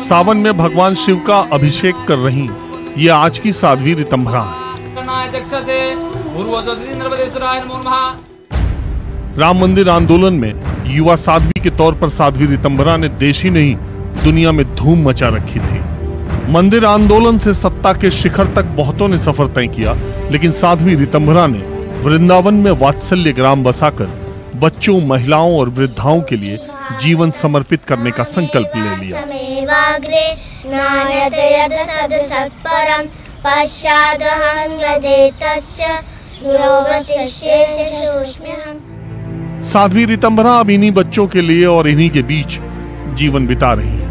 सावन में भगवान शिव का अभिषेक कर रही ये आज की साध्वी ऋतंभरा है। राम मंदिर आंदोलन में युवा साध्वी के तौर पर साध्वी ऋतंभरा ने देश ही नहीं दुनिया में धूम मचा रखी थी। मंदिर आंदोलन से सत्ता के शिखर तक बहुतों ने सफर तय किया, लेकिन साध्वी ऋतंभरा ने वृंदावन में वात्सल्य ग्राम बसाकर बच्चों, महिलाओं और वृद्धाओं के लिए जीवन समर्पित करने का संकल्प ले लिया। साध्वी ऋतंभरा अब इन्हीं बच्चों के लिए और इन्हीं के बीच जीवन बिता रही है।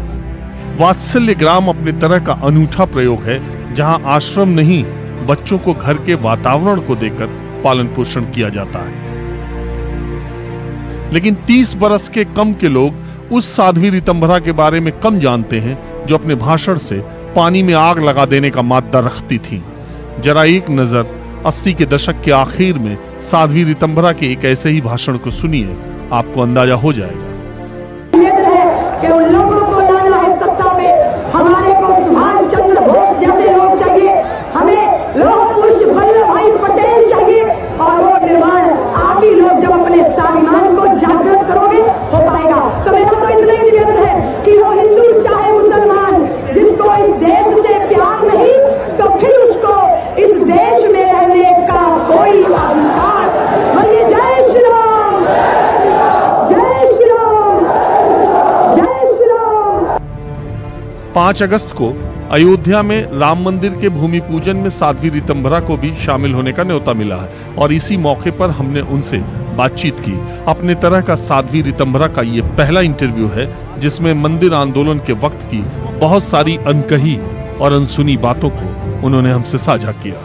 वात्सल्य ग्राम अपने तरह का अनूठा प्रयोग है, जहां आश्रम नहीं बच्चों को घर के वातावरण को देकर पालन पोषण किया जाता है। लेकिन 30 बरस के कम के लोग उस साध्वी ऋतंभरा के बारे में कम जानते हैं जो अपने भाषण से पानी में आग लगा देने का मादा रखती थी। जरा एक नजर 80 के दशक के आखिर में साध्वी ऋतंभरा के एक ऐसे ही भाषण को सुनिए, आपको अंदाजा हो जाएगा। कि उन लोगों को लाना है सत्ता में, हमारे को सुभाष चंद्र बोस जैसे लोग चाहिए, हमें लौह पुरुष वल्लभ भाई पटेल चाहिए, और वो निर्माण आप ही लोग जब अपने स्वाभिमान को जागृत करोगे हो पाएगा। तो मेरा तो इतना ही निवेदन है कि वो हिंदू चाहे मुसलमान, जिसको इस देश से प्यार नहीं तो फिर उसको इस देश में रहने का कोई अधिकार। बोलिए जय श्री राम, जय श्री राम, जय श्री राम। 5 अगस्त को अयोध्या में राम मंदिर के भूमि पूजन में साध्वी ऋतंभरा को भी शामिल होने का न्योता मिला है और इसी मौके पर हमने उनसे बातचीत की। अपने तरह का साध्वी ऋतंभरा का ये पहला इंटरव्यू है जिसमें मंदिर आंदोलन के वक्त की बहुत सारी अनकही और अनसुनी बातों को उन्होंने हमसे साझा किया।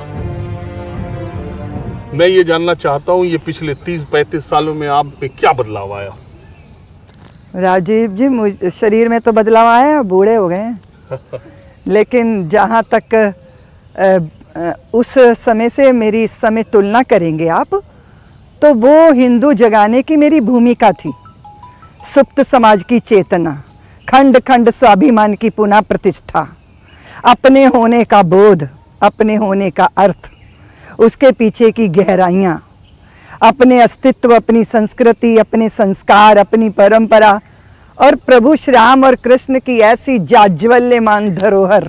मैं ये जानना चाहता हूँ, ये पिछले 30-35 सालों में आप में क्या बदलाव आया? राजीव जी, शरीर में तो बदलाव आया, बूढ़े हो गए हैं। लेकिन जहाँ तक उस समय से मेरी इस समय तुलना करेंगे आप, तो वो हिंदू जगाने की मेरी भूमिका थी। सुप्त समाज की चेतना, खंड खंड स्वाभिमान की पुनः प्रतिष्ठा, अपने होने का बोध, अपने होने का अर्थ, उसके पीछे की गहराइयाँ, अपने अस्तित्व, अपनी संस्कृति, अपने संस्कार, अपनी परंपरा और प्रभु श्री राम और कृष्ण की ऐसी जाज्वल्यमान धरोहर,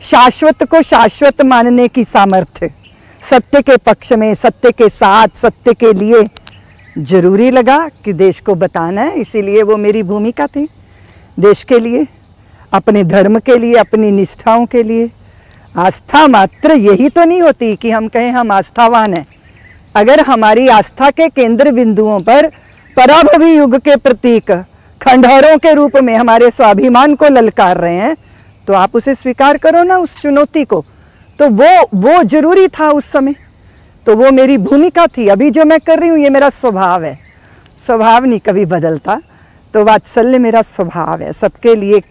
शाश्वत को शाश्वत मानने की सामर्थ्य, सत्य के पक्ष में, सत्य के साथ, सत्य के लिए जरूरी लगा कि देश को बताना है। इसीलिए वो मेरी भूमिका थी, देश के लिए, अपने धर्म के लिए, अपनी निष्ठाओं के लिए। आस्था मात्र यही तो नहीं होती कि हम कहें हम आस्थावान हैं। अगर हमारी आस्था के केंद्र बिंदुओं पर पराभवी युग के प्रतीक खंडहरों के रूप में हमारे स्वाभिमान को ललकार रहे हैं, तो आप उसे स्वीकार करो ना, उस चुनौती को। तो वो जरूरी था उस समय, तो वो मेरी भूमिका थी। अभी जो मैं कर रही हूँ ये मेरा स्वभाव है, स्वभाव नहीं कभी बदलता। तो वात्सल्य मेरा स्वभाव है, सबके लिए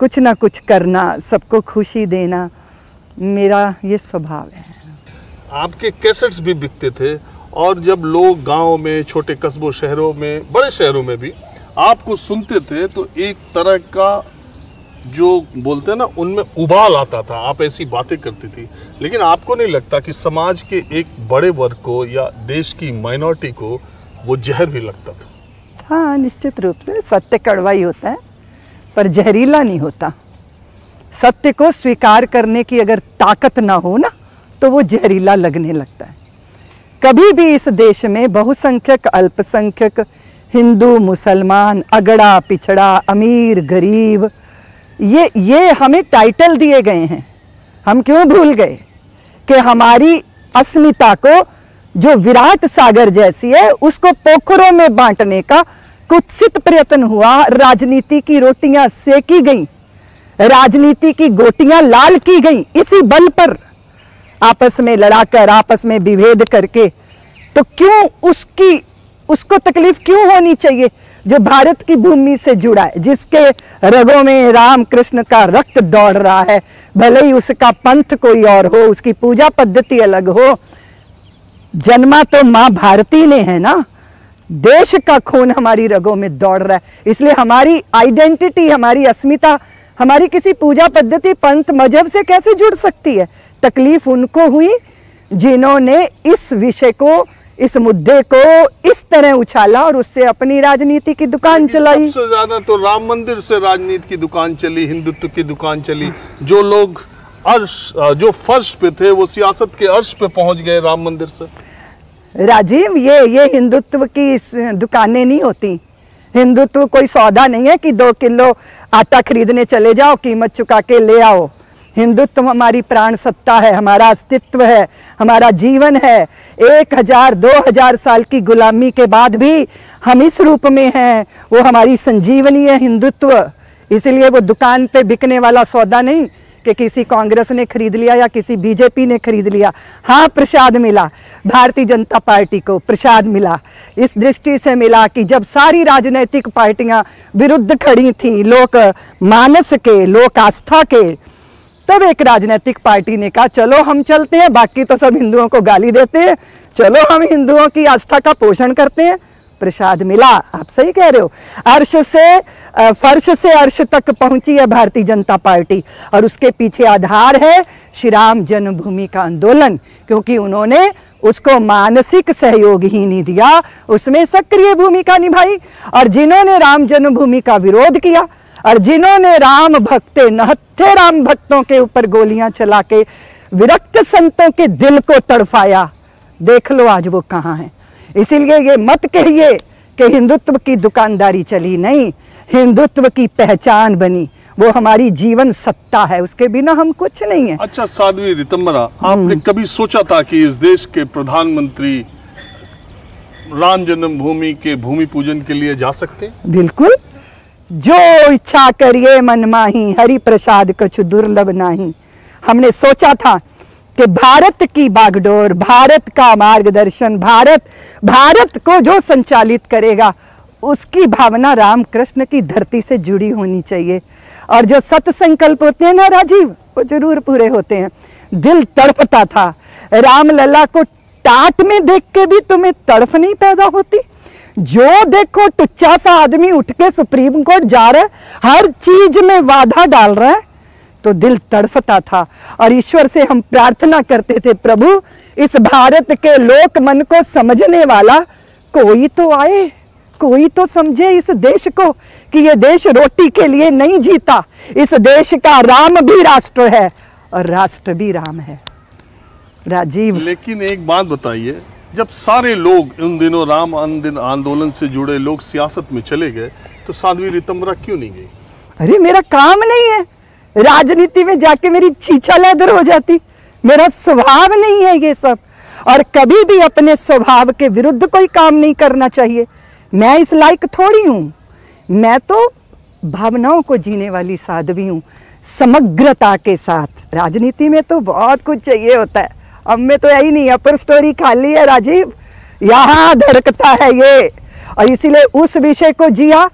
कुछ ना कुछ करना, सबको खुशी देना, मेरा ये स्वभाव है। आपके कैसेट्स भी बिकते थे और जब लोग गाँव में, छोटे कस्बों, शहरों में, बड़े शहरों में भी आपको सुनते थे तो एक तरह का जो बोलते हैं ना, उनमें उबाल आता था। आप ऐसी बातें करती थी, लेकिन आपको नहीं लगता कि समाज के एक बड़े वर्ग को या देश की माइनॉरिटी को वो जहर भी लगता था? हाँ, निश्चित रूप से सत्य कड़वा ही होता है, पर जहरीला नहीं होता। सत्य को स्वीकार करने की अगर ताकत ना हो ना, तो वो जहरीला लगने लगता है। कभी भी इस देश में बहुसंख्यक, अल्पसंख्यक, हिंदू, मुसलमान, अगड़ा, पिछड़ा, अमीर, गरीब, ये हमें टाइटल दिए गए हैं। हम क्यों भूल गए कि हमारी अस्मिता को, जो विराट सागर जैसी है, उसको पोखरों में बांटने का कुत्सित प्रयत्न हुआ। राजनीति की रोटियां सेकी गई, राजनीति की गोटियां लाल की गई, इसी बल पर आपस में लड़ाकर, आपस में विभेद करके। तो क्यों उसको तकलीफ क्यों होनी चाहिए जो भारत की भूमि से जुड़ा है, जिसके रगों में राम कृष्ण का रक्त दौड़ रहा है, भले ही उसका पंथ कोई और हो, उसकी पूजा पद्धति अलग हो। जन्मा तो माँ भारती ने है ना, देश का खून हमारी रगों में दौड़ रहा है। इसलिए हमारी आइडेंटिटी, हमारी अस्मिता, हमारी किसी पूजा पद्धति, पंथ, मजहब से कैसे जुड़ सकती है? तकलीफ उनको हुई जिन्होंने इस विषय को, इस मुद्दे को इस तरह उछाला और उससे अपनी राजनीति की दुकान चलाई। सबसे ज्यादा तो राम मंदिर से राजनीति की दुकान चली, हिंदुत्व की दुकान चली। जो लोग जो फर्श पे थे वो सियासत के अर्श पे पहुंच गए राम मंदिर से। राजीव, ये हिंदुत्व की दुकानें नहीं होती। हिंदुत्व कोई सौदा नहीं है कि 2 किलो आटा खरीदने चले जाओ, कीमत चुका के ले आओ। हिंदुत्व हमारी प्राण सत्ता है, हमारा अस्तित्व है, हमारा जीवन है। 1000-2000 साल की गुलामी के बाद भी हम इस रूप में हैं, वो हमारी संजीवनी है हिंदुत्व। इसलिए वो दुकान पे बिकने वाला सौदा नहीं कि किसी कांग्रेस ने खरीद लिया या किसी बीजेपी ने खरीद लिया। हाँ, प्रसाद मिला, भारतीय जनता पार्टी को प्रसाद मिला। इस दृष्टि से मिला कि जब सारी राजनीतिक पार्टियां विरुद्ध खड़ी थी, लोक मानस के, लोक आस्था के, तब एक राजनीतिक पार्टी ने कहा चलो हम चलते हैं, बाकी तो सब हिंदुओं को गाली देते हैं, चलो हम हिंदुओं की आस्था का पोषण करते हैं। प्रसाद मिला। आप सही कह रहे हो। फर्श से अर्श तक पहुंची है भारतीय जनता पार्टी और उसके पीछे आधार है श्री राम जन्मभूमि का आंदोलन, क्योंकि उन्होंने उसको मानसिक सहयोग ही नहीं दिया, उसमें सक्रिय भूमिका निभाई। और जिन्होंने राम जन्मभूमि का विरोध किया और जिन्होंने राम भक्ते, नहत्थे राम भक्तों के ऊपर गोलियां चला के विरक्त संतों के दिल को तड़फाया, देख लो आज वो कहाँ हैं। इसीलिए ये मत कहिए कि हिंदुत्व की दुकानदारी चली, नहीं, हिंदुत्व की पहचान बनी, वो हमारी जीवन सत्ता है, उसके बिना हम कुछ नहीं है। अच्छा साध्वी रितंबरा, आपने कभी सोचा था कि इस देश के प्रधानमंत्री राम जन्मभूमि के भूमि पूजन के लिए जा सकते हैं? बिल्कुल। जो इच्छा करिए मन माही, हरि प्रसाद कछु दुर्लभ नाही। हमने सोचा था कि भारत की बागडोर, भारत का मार्गदर्शन, भारत को जो संचालित करेगा उसकी भावना रामकृष्ण की धरती से जुड़ी होनी चाहिए। और जो सत संकल्प होते हैं ना राजीव, वो जरूर पूरे होते हैं। दिल तड़पता था। रामलला को टाट में देख के भी तुम्हें तड़प नहीं पैदा होती? जो देखो टुच्चा सा आदमी उठ के सुप्रीम कोर्ट जा रहा है, हर चीज में बाधा डाल रहा है, तो दिल तड़फता था। और ईश्वर से हम प्रार्थना करते थे, प्रभु इस भारत के लोक मन को समझने वाला कोई तो आए, कोई तो समझे इस देश को कि ये देश रोटी के लिए नहीं जीता। इस देश का राम भी राष्ट्र है और राष्ट्र भी राम है। राजीव, लेकिन एक बात बताइए, जब सारे लोग उन दिनों राम आंदोलन से जुड़े लोग सियासत में चले गए, तो साध्वी रितंबरा क्यों नहीं गई? अरे मेरा काम नहीं है राजनीति में जाके, मेरी छीछा लेदर हो जाती। मेरा स्वभाव नहीं है ये सब, और कभी भी अपने स्वभाव के विरुद्ध कोई काम नहीं करना चाहिए। मैं इस लायक थोड़ी हूँ। मैं तो भावनाओं को जीने वाली साध्वी हूँ, समग्रता के साथ। राजनीति में तो बहुत कुछ चाहिए होता है, अब में तो यही नहीं, अपर स्टोरी खाली है राजीव, यहाँ धड़कता है ये। और इसीलिए उस विषय को जिया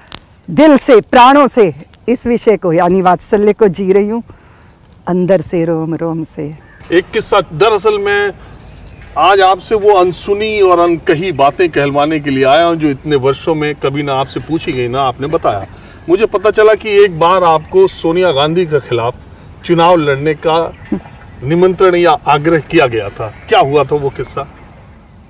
दिल से, प्राणों से, इस विषय को यानी वात्सल्य को जी रही हूँ अंदर से, रोम रोम से। एक किस्सा, दरअसल मैं आज आपसे वो अनसुनी और अनकही बातें कहलवाने के लिए आया हूँ जो इतने वर्षों में कभी ना आपसे पूछी गई ना आपने बताया। मुझे पता चला कि एक बार आपको सोनिया गांधी के खिलाफ चुनाव लड़ने का निमंत्रण या आग्रह किया गया था। क्या हुआ था वो किस्सा?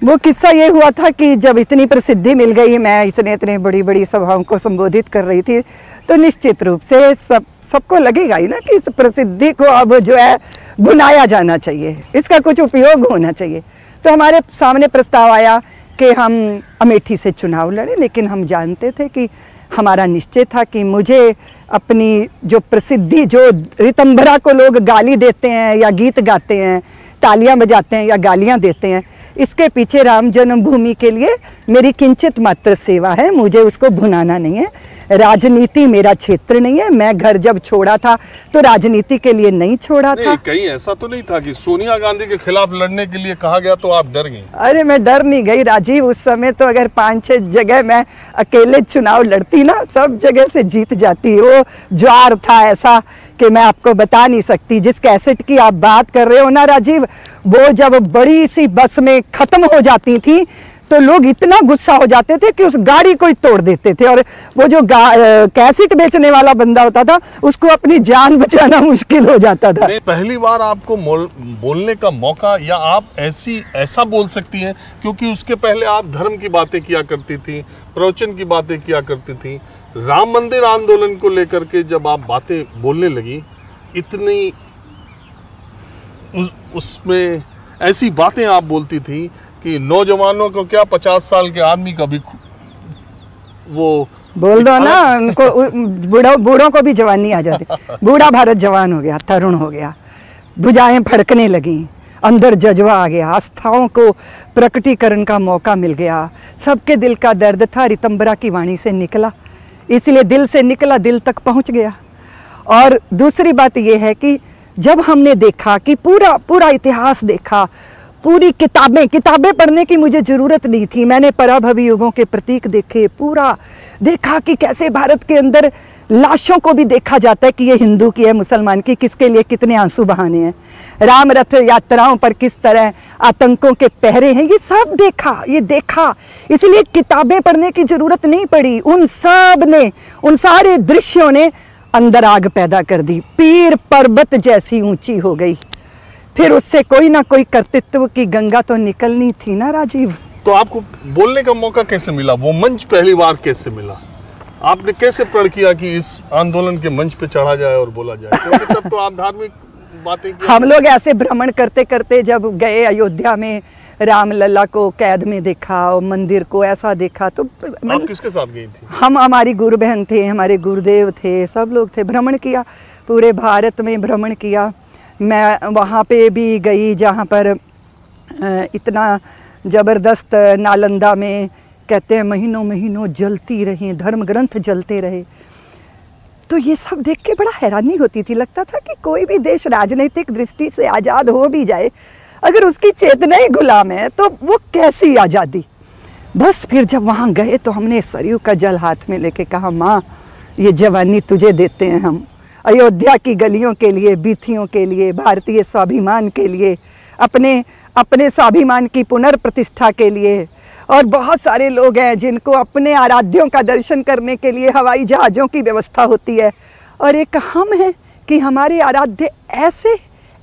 वो किस्सा ये हुआ था कि जब इतनी प्रसिद्धि मिल गई, मैं इतने बड़ी बड़ी सभाओं को संबोधित कर रही थी, तो निश्चित रूप से सबको लगेगा ही ना कि इस प्रसिद्धि को अब जो है भुनाया जाना चाहिए, इसका कुछ उपयोग होना चाहिए। तो हमारे सामने प्रस्ताव आया कि हम अमेठी से चुनाव लड़ें, लेकिन हम जानते थे कि हमारा निश्चय था कि मुझे अपनी जो प्रसिद्धि, जो रितंबरा को लोग गाली देते हैं या गीत गाते हैं, तालियां बजाते हैं या गालियां देते हैं, इसके पीछे राम जन्मभूमि के लिए मेरी किंचित मात्र सेवा है, मुझे उसको भुनाना नहीं है। राजनीति मेरा क्षेत्र नहीं है। मैं घर जब छोड़ा था तो राजनीति के लिए नहीं छोड़ा था। कहीं ऐसा तो नहीं था कि सोनिया गांधी के खिलाफ लड़ने के लिए कहा गया तो आप डर गई? अरे मैं डर नहीं गई राजीव। उस समय तो अगर 5-6 जगह मैं अकेले चुनाव लड़ती ना, सब जगह से जीत जाती। वो ज्वार था ऐसा कि मैं आपको बता नहीं सकती। जिस कैसेट की आप बात कर रहे हो ना राजीव, वो जब बड़ी सी बस में खत्म हो जाती थी तो लोग इतना गुस्सा हो जाते थे कि उस गाड़ी को ही तोड़ देते थे, और वो जो कैसेट बेचने वाला बंदा होता था उसको अपनी जान बचाना मुश्किल हो जाता था। पहली बार आपको बोलने का मौका, या आप ऐसा बोल सकती हैं, क्योंकि उसके पहले आप धर्म की बातें किया करती थी, प्रवचन की बातें किया करती थी, राम मंदिर आंदोलन को लेकर के जब आप बातें बोलने लगी, इतनी उसमें ऐसी बातें आप बोलती थी कि नौजवानों को क्या, 50 साल के आदमी का भी वो बोल दो ना, उनको बूढ़ों को भी जवानी आ जाती। बूढ़ा भारत जवान हो गया, तरुण हो गया, भुजाएं फड़कने लगी, अंदर जज्बा आ गया, आस्थाओं को प्रकटीकरण का मौका मिल गया। सबके दिल का दर्द था, रितंबरा की वाणी से निकला, इसलिए दिल से निकला, दिल तक पहुंच गया। और दूसरी बात यह है कि जब हमने देखा कि पूरा इतिहास देखा, पूरी किताबें पढ़ने की मुझे ज़रूरत नहीं थी, मैंने पराभवी युगों के प्रतीक देखे, पूरा देखा कि कैसे भारत के अंदर लाशों को भी देखा जाता है कि ये हिंदू की है, मुसलमान की, किसके लिए कितने आंसू बहाने हैं, राम रथ यात्राओं पर किस तरह आतंकों के पहरे हैं, ये सब देखा। इसलिए किताबें पढ़ने की ज़रूरत नहीं पड़ी। उन सब ने, उन सारे दृश्यों ने अंदर आग पैदा कर दी, पीर पर्वत जैसी ऊंची हो गई। फिर उससे कोई ना कोई कर्तृत्व की गंगा तो निकलनी थी ना राजीव। तो आपको बोलने का मौका कैसे मिला, वो मंच पहली बार कैसे मिला, आपने कैसे प्रण किया कि इस आंदोलन के मंच पे चढ़ा जाए और बोला जाए? क्योंकि तब तो आप धार्मिक बातें हम लोग ऐसे भ्रमण करते करते जब गए अयोध्या में, राम लला को कैद में देखा और मंदिर को ऐसा देखा, तो आप किसके साथ गई थी? हम, हमारी गुरु बहन थे, हमारे गुरुदेव थे, सब लोग थे, भ्रमण किया, पूरे भारत में भ्रमण किया। मैं वहाँ पे भी गई जहाँ पर इतना ज़बरदस्त, नालंदा में कहते हैं महीनों जलती रही, धर्म ग्रंथ जलते रहे। तो ये सब देख के बड़ा हैरानी होती थी, लगता था कि कोई भी देश राजनीतिक दृष्टि से आज़ाद हो भी जाए, अगर उसकी चेतना ही गुलाम है तो वो कैसी आज़ादी। बस फिर जब वहाँ गए तो हमने सरयू का जल हाथ में लेके कहा, माँ ये जवानी तुझे देते हैं हम, अयोध्या की गलियों के लिए, बीथियों के लिए, भारतीय स्वाभिमान के लिए, अपने स्वाभिमान की पुनर्प्रतिष्ठा के लिए। और बहुत सारे लोग हैं जिनको अपने आराध्यों का दर्शन करने के लिए हवाई जहाज़ों की व्यवस्था होती है, और एक हम हैं कि हमारे आराध्य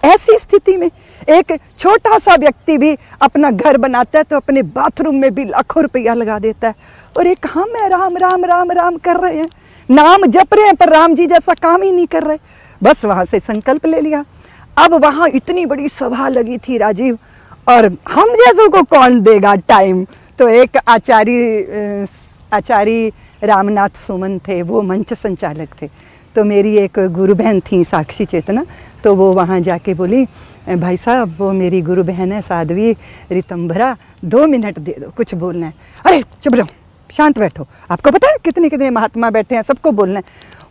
ऐसी स्थिति में, एक छोटा सा व्यक्ति भी अपना घर बनाता है तो अपने बाथरूम में भी लाखों रुपया लगा देता है, और एक हम है, राम राम राम राम कर रहे हैं, नाम जप रहे हैं पर राम जी जैसा काम ही नहीं कर रहे। बस वहाँ से संकल्प ले लिया। अब वहाँ इतनी बड़ी सभा लगी थी राजीव, और हम जैसों को कौन देगा टाइम। तो एक आचार्य रामनाथ सुमन थे, वो मंच संचालक थे। तो मेरी एक गुरु बहन थी साक्षी चेतना, तो वो वहाँ जाके बोली, भाई साहब वो मेरी गुरु बहन है साध्वी रितंभरा, 2 मिनट दे दो, कुछ बोलना है। अरे चुप रहो, शांत बैठो, आपको पता है कितने महात्मा बैठे हैं, सबको बोलना है।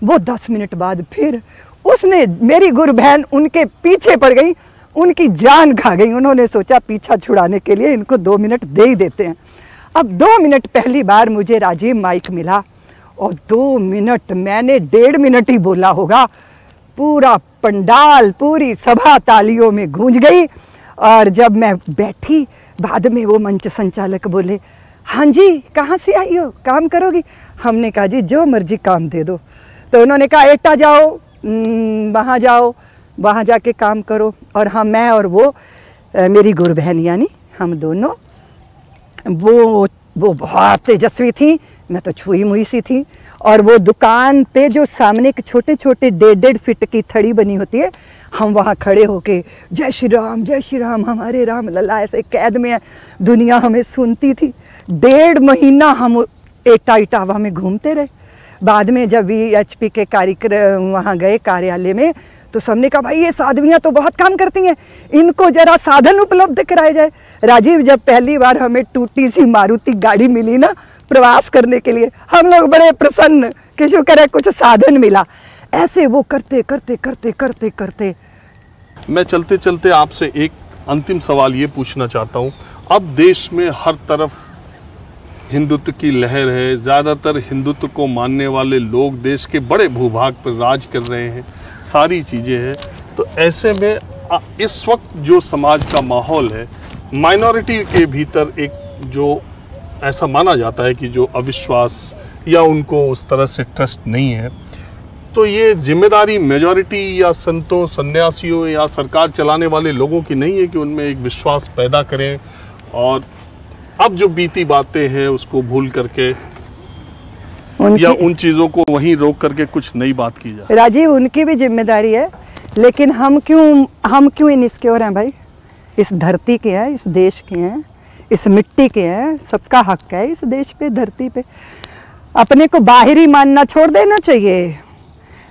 वो 10 मिनट बाद फिर उसने, मेरी गुरु बहन उनके पीछे पड़ गई, उनकी जान खा गई। उन्होंने सोचा पीछा छुड़ाने के लिए इनको 2 मिनट दे ही देते हैं। अब 2 मिनट पहली बार मुझे राजीव माइक मिला, और 2 मिनट मैंने 1.5 मिनट ही बोला होगा, पूरा पंडाल, पूरी सभा तालियों में गूंज गई। और जब मैं बैठी, बाद में वो मंच संचालक बोले, हाँ जी कहाँ से आई हो, काम करोगी? हमने कहा जी जो मर्जी काम दे दो। तो उन्होंने कहा एटा जाओ, वहाँ जाओ, वहाँ जाके काम करो। और हाँ, मैं और वो मेरी गुरु बहन यानी हम दोनों, वो बहुत तेजस्वी थी, मैं तो छुई मुई सी थी। और वो दुकान पे जो सामने एक छोटे 1.5 फीट की थड़ी बनी होती है, हम वहाँ खड़े होके जय श्री राम हमारे राम लला ऐसे कैद में है, दुनिया हमें सुनती थी। 1.5 महीना हम इटावा में घूमते रहे। बाद में जब VHP के कार्यक्रम वहाँ गए कार्यालय में, तो सबने कहा भाई ये साध्वियाँ तो बहुत काम करती हैं, इनको जरा साधन उपलब्ध कराए जाए। राजीव, जब पहली बार हमें टूटी सी मारुति गाड़ी मिली ना प्रवास करने के लिए, हम लोग बड़े प्रसन्न कि शुक्र है कुछ साधन मिला। ऐसे वो करते मैं चलते चलते आपसे एक अंतिम सवाल ये पूछना चाहता हूँ। अब देश में हर तरफ हिंदुत्व की लहर है, ज़्यादातर हिंदुत्व को मानने वाले लोग देश के बड़े भूभाग पर राज कर रहे हैं, सारी चीज़ें हैं। तो ऐसे में इस वक्त जो समाज का माहौल है, माइनॉरिटी के भीतर एक जो ऐसा माना जाता है कि जो अविश्वास या उनको उस तरह से ट्रस्ट नहीं है, तो ये जिम्मेदारी मेजॉरिटी या संतों, सन्यासियों या सरकार चलाने वाले लोगों की नहीं है कि उनमें एक विश्वास पैदा करें और अब जो बीती बातें हैं उसको भूल करके या उन चीज़ों को वहीं रोक करके कुछ नई बात की जाए। राजीव, उनकी भी जिम्मेदारी है, लेकिन हम क्यों इनसिक्योर हैं भाई? इस धरती के हैं, इस देश के हैं, इस मिट्टी के हैं, सबका हक है इस देश पे, धरती पे। अपने को बाहरी मानना छोड़ देना चाहिए।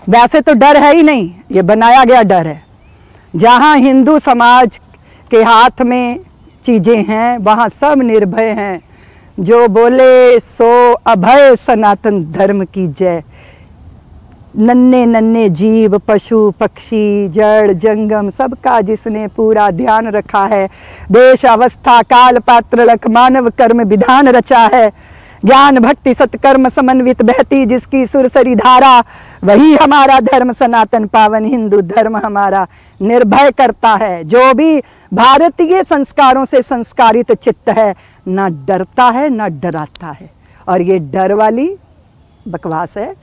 वैसे तो डर है ही नहीं, ये बनाया गया डर है। जहाँ हिंदू समाज के हाथ में चीज़ें हैं वहाँ सब निर्भय हैं। जो बोले सो अभय, सनातन धर्म की जय। नन्हे नन्हे जीव, पशु पक्षी, जड़ जंगम, सबका जिसने पूरा ध्यान रखा है। देश अवस्था काल पात्र लख, मानव कर्म विधान रचा है। ज्ञान भक्ति सत्कर्म समन्वित बहती जिसकी सुरसरी धारा, वही हमारा धर्म सनातन पावन हिंदू धर्म हमारा निर्भय करता है। जो भी भारतीय संस्कारों से संस्कारित चित्त है, ना डरता है ना डराता है। और ये डर वाली बकवास है,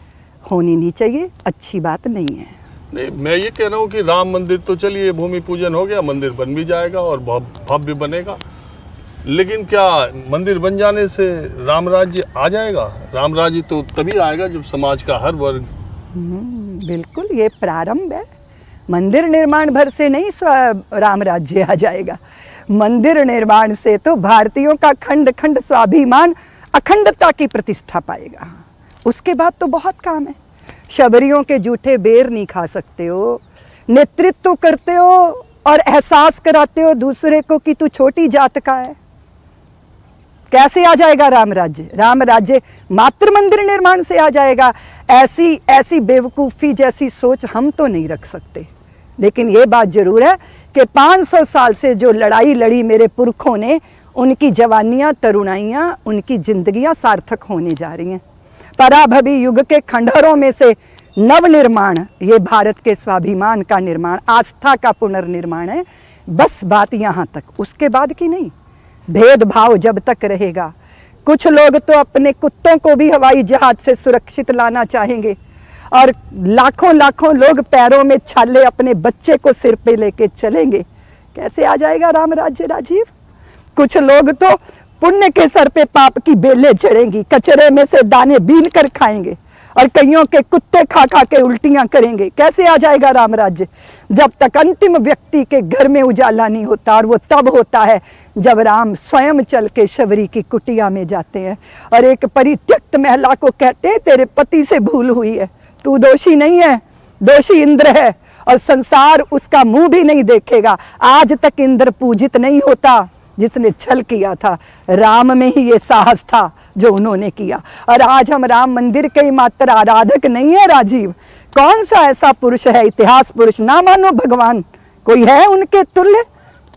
होनी नहीं चाहिए, अच्छी बात नहीं है। नहीं, मैं ये कह रहा हूँ कि राम मंदिर तो चलिए भूमि पूजन हो गया, मंदिर बन भी जाएगा और भव्य बनेगा, लेकिन क्या मंदिर बन जाने से राम राज्य आ जाएगा? राम राज्य तो तभी आएगा जब समाज का हर वर्ग। बिल्कुल, ये प्रारंभ है। मंदिर निर्माण भर से नहीं राम राज्य आ जाएगा। मंदिर निर्माण से तो भारतीयों का खंड खंड स्वाभिमान, अखंडता की प्रतिष्ठा पाएगा। उसके बाद तो बहुत काम है। शबरियों के जूठे बेर नहीं खा सकते हो, नेतृत्व करते हो और एहसास कराते हो दूसरे को कि तू छोटी जात का है। कैसे आ जाएगा राम राज्य? राम राज्य मात्र मंदिर निर्माण से आ जाएगा। ऐसी बेवकूफ़ी जैसी सोच हम तो नहीं रख सकते। लेकिन ये बात जरूर है कि 500 साल से जो लड़ाई लड़ी मेरे पुरखों ने, उनकी जवानियां, तरुणाइयां, उनकी जिंदगियां सार्थक होने जा रही हैं। पराभवी युग के खंडहरों में से नवनिर्माण, ये भारत के स्वाभिमान का निर्माण, आस्था का पुनर्निर्माण है। बस बात यहाँ तक, उसके बाद की नहीं। भेदभाव जब तक रहेगा, कुछ लोग तो अपने कुत्तों को भी हवाई जहाज से सुरक्षित लाना चाहेंगे और लाखों लाखों लोग पैरों में छाले अपने बच्चे को सिर पे लेके चलेंगे। कैसे आ जाएगा राम राज्य राजीव? कुछ लोग तो पुण्य के सर पे पाप की बेलें चढ़ेंगी, कचरे में से दाने बीन कर खाएंगे और कईयों के कुत्ते खा खा के उल्टियां करेंगे। कैसे आ जाएगा राम राज्य? जब तक अंतिम व्यक्ति के घर में उजाला नहीं होता, और वो तब होता है जब राम स्वयं चल के शबरी की कुटिया में जाते हैं और एक परित्यक्त महिला को कहते हैं तेरे पति से भूल हुई है, तू दोषी नहीं है, दोषी इंद्र है और संसार उसका मुंह भी नहीं देखेगा। आज तक इंद्र पूजित नहीं होता जिसने छल किया था। राम में ही ये साहस था जो उन्होंने किया। और आज हम राम मंदिर के ही मात्र आराधक नहीं है राजीव। कौन सा ऐसा पुरुष है, इतिहास पुरुष, ना मानो भगवान, कोई है उनके तुल्य?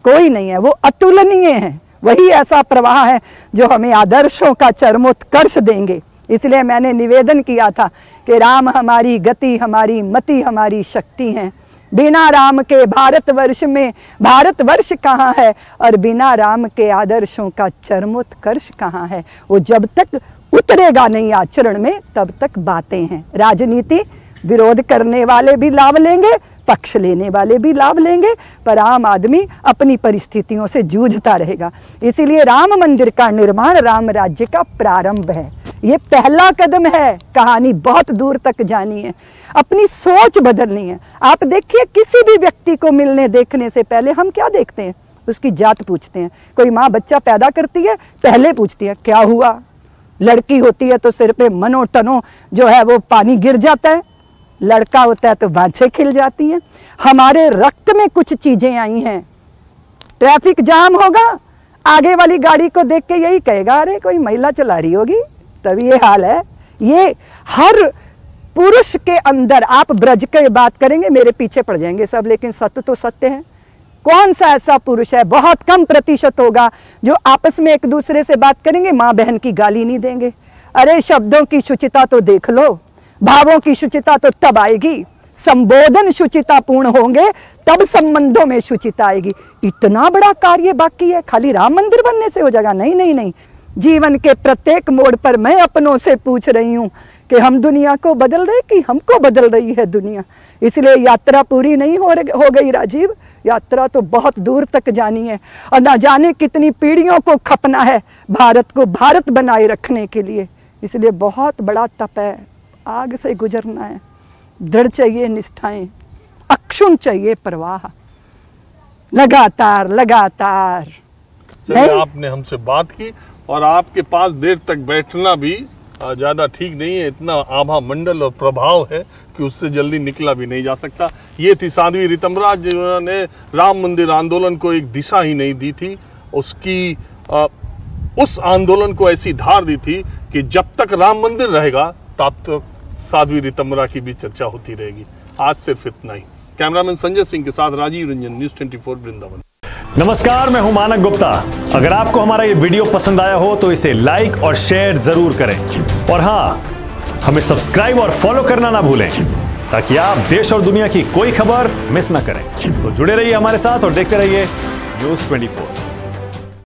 कोई नहीं है। वो अतुलनीय है। वही ऐसा प्रवाह है जो हमें आदर्शों का चरमोत्कर्ष देंगे। इसलिए मैंने निवेदन किया था कि राम हमारी गति, हमारी मति, हमारी शक्ति हैं। बिना राम के भारतवर्ष में भारतवर्ष कहाँ है और बिना राम के आदर्शों का चरमोत्कर्ष कहाँ है? वो जब तक उतरेगा नहीं आचरण में, तब तक बातें हैं। राजनीति विरोध करने वाले भी लाभ लेंगे, पक्ष लेने वाले भी लाभ लेंगे, पर आम आदमी अपनी परिस्थितियों से जूझता रहेगा। इसीलिए राम मंदिर का निर्माण राम राज्य का प्रारंभ है। ये पहला कदम है। कहानी बहुत दूर तक जानी है, अपनी सोच बदलनी है। आप देखिए, किसी भी व्यक्ति को मिलने देखने से पहले हम क्या देखते हैं? उसकी जात पूछते हैं। कोई माँ बच्चा पैदा करती है, पहले पूछती है क्या हुआ। लड़की होती है तो सिर पे मनो टनो जो है वो पानी गिर जाता है, लड़का होता है तो बाछें खिल जाती हैं। हमारे रक्त में कुछ चीजें आई हैं। ट्रैफिक जाम होगा, आगे वाली गाड़ी को देख के यही कहेगा अरे कोई महिला चला रही होगी, तभी ये हाल है। ये हर पुरुष के अंदर, आप ब्रज के बात करेंगे मेरे पीछे पड़ जाएंगे सब, लेकिन सत्य तो सत्य है। कौन सा ऐसा पुरुष है, बहुत कम प्रतिशत होगा, जो आपस में एक दूसरे से बात करेंगे माँ बहन की गाली नहीं देंगे। अरे शब्दों की शुचिता तो देख लो, भावों की शुचिता तो तब आएगी, संबोधन शुचिता पूर्ण होंगे तब संबंधों में शुचिता आएगी। इतना बड़ा कार्य बाकी है, खाली राम मंदिर बनने से हो जाएगा? नहीं नहीं नहीं, जीवन के प्रत्येक मोड़ पर मैं अपनों से पूछ रही हूँ कि हम दुनिया को बदल रहे कि हमको बदल रही है दुनिया। इसलिए यात्रा पूरी नहीं हो गई राजीव, यात्रा तो बहुत दूर तक जानी है और ना जाने कितनी पीढ़ियों को खपना है भारत को भारत बनाए रखने के लिए। इसलिए बहुत बड़ा तप है, आग से गुजरना है, दृढ़ चाहिए निष्ठाएं, अक्षुण चाहिए प्रवाह, लगातार लगातार। आपने हमसे बात की और आपके पास देर तक बैठना भी ज़्यादा ठीक नहीं है, इतना आभा मंडल और प्रभाव है कि उससे जल्दी निकला भी नहीं जा सकता। ये थी साध्वी ऋतम्बरा जिन्होंने राम मंदिर आंदोलन को एक दिशा ही नहीं दी थी, उसकी उस आंदोलन को ऐसी धार दी थी कि जब तक राम मंदिर रहेगा तब तक साध्वी ऋतम्बरा की भी चर्चा होती रहेगी। आज सिर्फ इतना ही। कैमरामैन संजय सिंह के साथ राजीव रंजन, न्यूज़ 24 वृंदावन। नमस्कार, मैं हूं मानक गुप्ता। अगर आपको हमारा ये वीडियो पसंद आया हो तो इसे लाइक और शेयर जरूर करें और हाँ, हमें सब्सक्राइब और फॉलो करना ना भूलें ताकि आप देश और दुनिया की कोई खबर मिस ना करें। तो जुड़े रहिए हमारे साथ और देखते रहिए न्यूज़ 24।